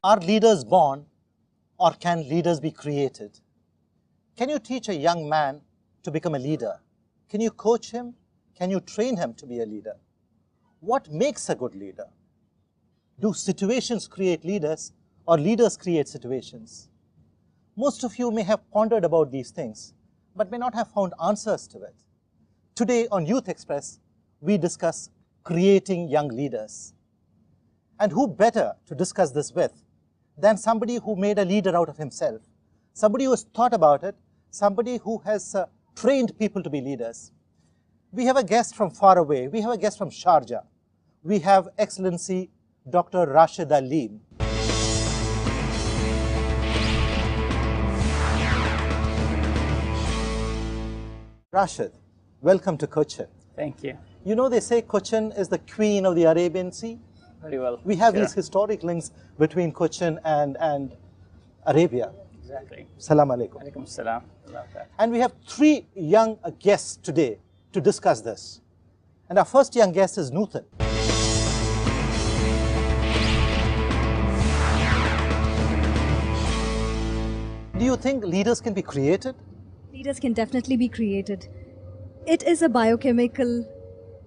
Are leaders born, or can leaders be created? Can you teach a young man to become a leader? Can you coach him? Can you train him to be a leader? What makes a good leader? Do situations create leaders, or leaders create situations? Most of you may have pondered about these things, but may not have found answers to it. Today on Youth Express, we discuss creating young leaders. And who better to discuss this with than somebody who made a leader out of himself, somebody who has thought about it, somebody who has trained people to be leaders. We have a guest from far away. We have a guest from Sharjah. We have Excellency Dr. Rashid Aleem. Rashid, welcome to Cochin. Thank you. You know, they say Cochin is the queen of the Arabian Sea. Very well. We have these historic links between Cochin and Arabia. Exactly. Salam alaikum. Alaikum salam. And we have three young guests today to discuss this. And our first young guest is Nuthan. Do you think leaders can be created? Leaders can definitely be created. It is a biochemical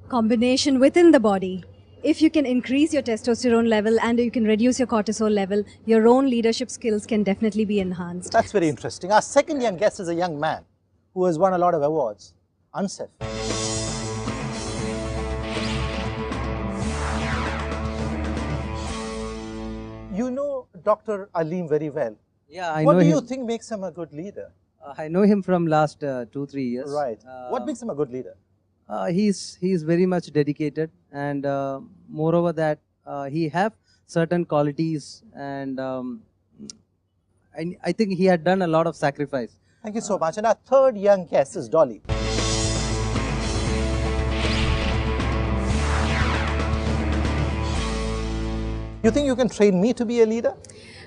combination within the body. If you can increase your testosterone level and you can reduce your cortisol level, your own leadership skills can definitely be enhanced. That's very interesting. Our second young guest is a young man who has won a lot of awards, Ansef. You know Dr. Aleem very well. Yeah, I know him. What do you think makes him a good leader? I know him from last 2-3 years. Right. What makes him a good leader? He's very much dedicated, and moreover that he have certain qualities, and I think he had done a lot of sacrifice. Thank you so much. And our third young guest is Dolly. You think you can train me to be a leader?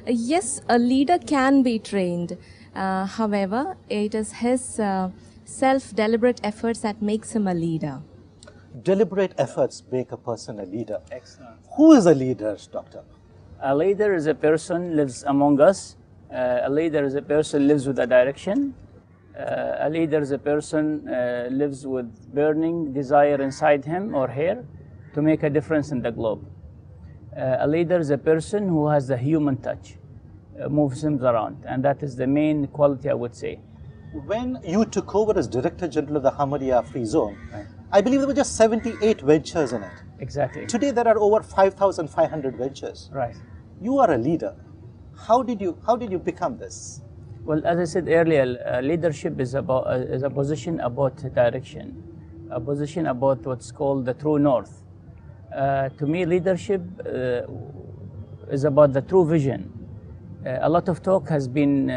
Yes, a leader can be trained. However, it is his self-deliberate efforts that makes him a leader. Deliberate efforts make a person a leader. Excellent. Who is a leader, Doctor? A leader is a person lives among us. A leader is a person lives with a direction. A leader is a person lives with burning desire inside him or her to make a difference in the globe. A leader is a person who has the human touch, moves him around, and that is the main quality, I would say. When you took over as Director General of the Hamadiya Free Zone, right, I believe there were just 78 ventures in it. Exactly. Today there are over 5,500 ventures. Right. You are a leader. How did you become this? Well, as I said earlier, leadership is a position about direction, a position about what's called the true north. To me, leadership is about the true vision. A lot of talk has been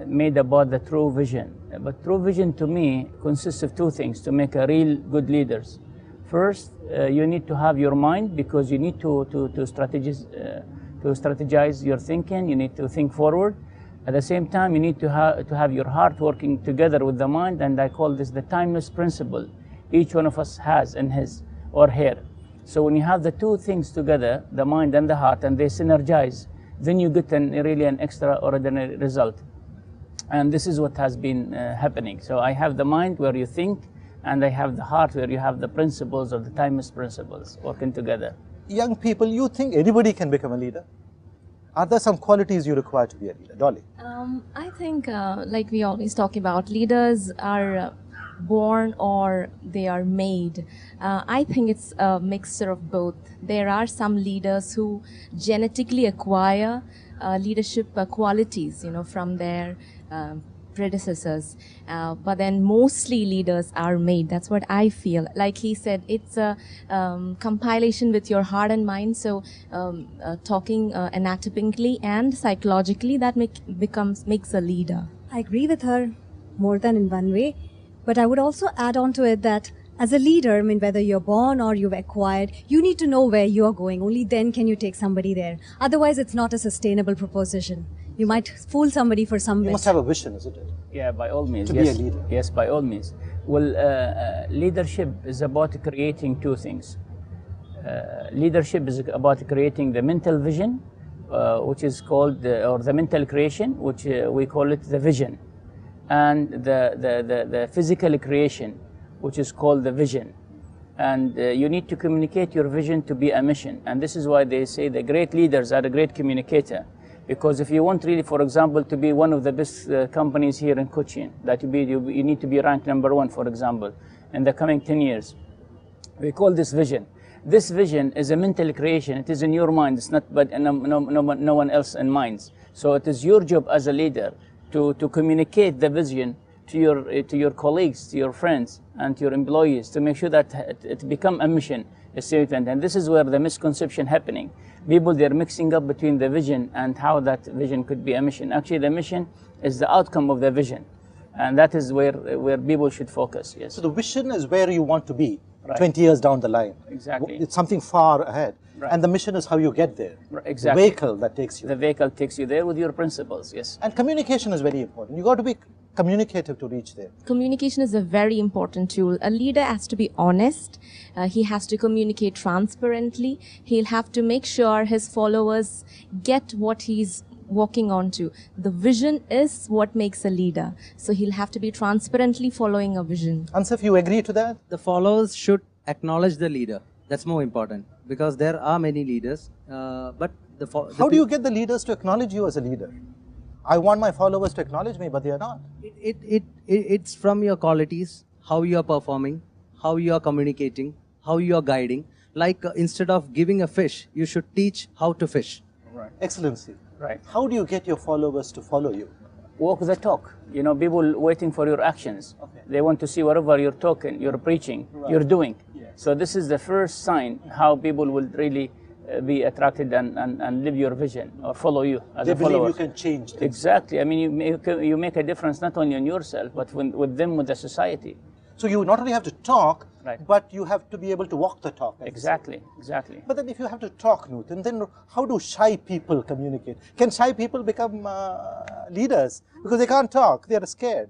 made about the true vision, but true vision to me consists of two things to make a real good leaders. First, you need to have your mind, because you need to strategize your thinking. You need to think forward. At the same time, you need to have your heart working together with the mind, and I call this the timeless principle each one of us has in his or her. So when you have the two things together, the mind and the heart, and they synergize, then you get really an extraordinary result. And this is what has been happening. So I have the mind where you think, and I have the heart where you have the principles of the timeless principles working together. Young people, you think anybody can become a leader? Are there some qualities you require to be a leader? Dolly? I think, like we always talk about, leaders are born or they are made. I think it's a mixture of both. There are some leaders who genetically acquire leadership qualities, from their predecessors. But then mostly leaders are made. That's what I feel. Like he said, it's a compilation with your heart and mind. So talking anatomically and psychologically, that makes a leader. I agree with her more than in one way. But I would also add on to it that as a leader, whether you're born or you've acquired, you need to know where you're going. Only then can you take somebody there. Otherwise, it's not a sustainable proposition. You might fool somebody for some bit. You must have a vision, isn't it? Yeah, by all means. To be a leader. Yes, by all means. Well, leadership is about creating two things. Leadership is about creating the mental vision which is called, or the mental creation, which we call it the vision, and the physical creation, which is called the vision. And you need to communicate your vision to be a mission. And this is why they say the great leaders are a great communicator. Because if you want really, for example, to be one of the best companies here in Cochin, that you need to be ranked #1, for example, in the coming 10 years. We call this vision. This vision is a mental creation. It is in your mind. It's not but no one else in minds. So it is your job as a leader to communicate the vision to your colleagues, to your friends, and to your employees, to make sure that it become a mission, a statement. And this is where the misconception happening. People, they're mixing up between the vision and how that vision could be a mission. Actually, the mission is the outcome of the vision, and that is where people should focus. Yes. So the vision is where you want to be. Right. 20 years down the line. Exactly. It's something far ahead. Right. And the mission is how you get there. Right. Exactly. The vehicle that takes you. The vehicle takes you there with your principles. Yes. And communication is very important. You got to be communicative to reach there. Communication is a very important tool. A leader has to be honest. He has to communicate transparently. He'll have to make sure his followers get what he's walking onto. The vision is what makes a leader. So he'll have to be transparently following a vision. Ansif, you agree to that? The followers should acknowledge the leader. That's more important, because there are many leaders, but how do you get the leaders to acknowledge you as a leader? I want my followers to acknowledge me, but they are not. It's from your qualities, how you are performing, how you are communicating, how you are guiding. Like instead of giving a fish, you should teach how to fish. Right. Excellency. Right. How do you get your followers to follow you? Walk the talk. You know, people waiting for your actions. Okay. They want to see whatever you're talking, you're preaching, you're doing. Yes. So this is the first sign how people will really be attracted and live your vision or follow you as They a believe follower. you can change things. Exactly. I mean, you make a difference not only on yourself, but with them, with the society. So you not only have to talk, Right. but you have to be able to walk the talk. as you say. Exactly. Exactly. But then if you have to talk, Nutan, then how do shy people communicate? Can shy people become leaders? Because they can't talk, they are scared.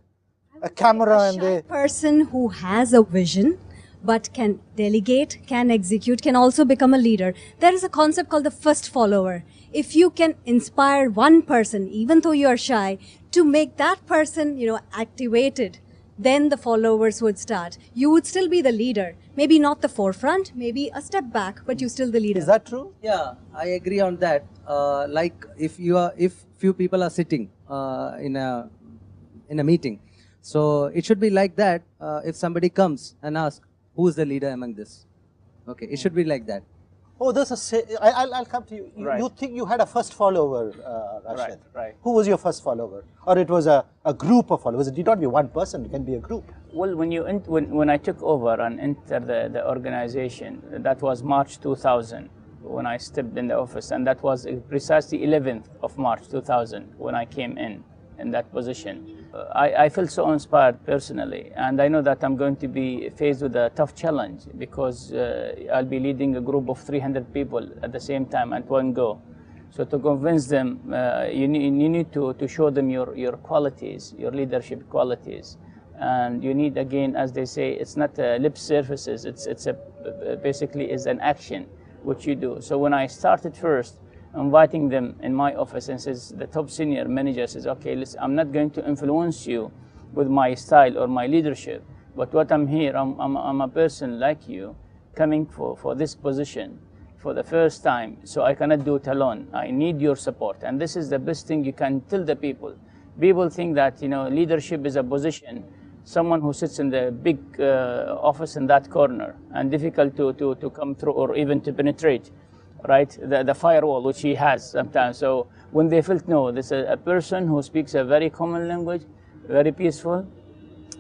A camera and shy they... person who has a vision but can delegate, can execute, can also become a leader. There is a concept called the first follower. If you can inspire one person, even though you are shy, to make that person, activated, then the followers would start. You would still be the leader. Maybe not the forefront, maybe a step back, but you're still the leader. Is that true? Yeah, I agree on that. Like if few people are sitting in a meeting, so it should be like that. If somebody comes and asks, who is the leader among this? Okay, it should be like that. Oh, I'll come to you. Right. You think you had a first follower, Rashid? Right. Who was your first follower? Or it was a group of followers? It did not be one person, it can be a group. Well, when I took over and entered the organization, that was March 2000 when I stepped in the office, and that was precisely 11th of March 2000 when I came in that position. I felt so inspired personally, and I know that I'm going to be faced with a tough challenge because I'll be leading a group of 300 people at the same time at one go. So to convince them, you need to show them your qualities, your leadership qualities. And you need, again, as they say, it's not lip services, it's basically is an action which you do. So when I started first, inviting them in my office, and says, the top senior manager says, okay, listen, I'm not going to influence you with my style or my leadership, but what I'm here, I'm a person like you coming for this position for the first time, so I cannot do it alone. I need your support. And this is the best thing you can tell the people. People think that, leadership is a position, someone who sits in the big office in that corner and difficult to come through or even to penetrate. Right, the firewall which he has sometimes. So when they felt, no, this is a person who speaks a very common language, very peaceful,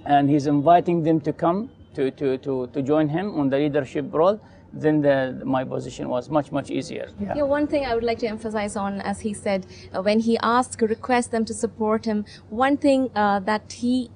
and he's inviting them to come to join him on the leadership role, then my position was much easier. Yeah, one thing I would like to emphasize on, as he said, when he requests them to support him, one thing that he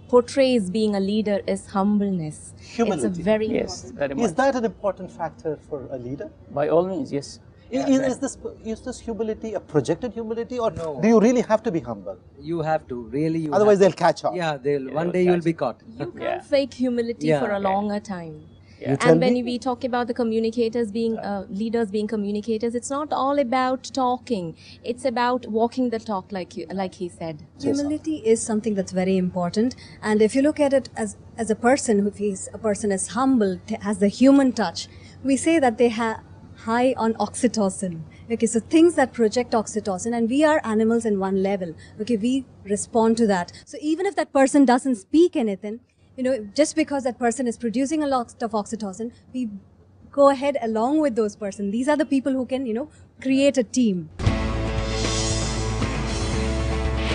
portrays being a leader is humbleness. Humility. It's a very Yes, very much. Is that an important factor for a leader? By all means, yes. Is this humility a projected humility, or No. do you really have to be humble? You have to really. Otherwise, they'll catch on. Yeah, one day you'll be caught. You can't Yeah. fake humility Yeah. for a Okay. longer time. Yeah. You tell And when me? we talk about the communicators being leaders being communicators, it's not all about talking. It's about walking the talk, like he said. Humility is something that's very important, and if you look at it as a person, if a person is humble, has the human touch, we say that they have high on oxytocin. Okay, so things that project oxytocin, and we are animals in one level. Okay, we respond to that. So even if that person doesn't speak anything, just because that person is producing a lot of oxytocin, we go ahead along with those person. These are the people who can, create a team.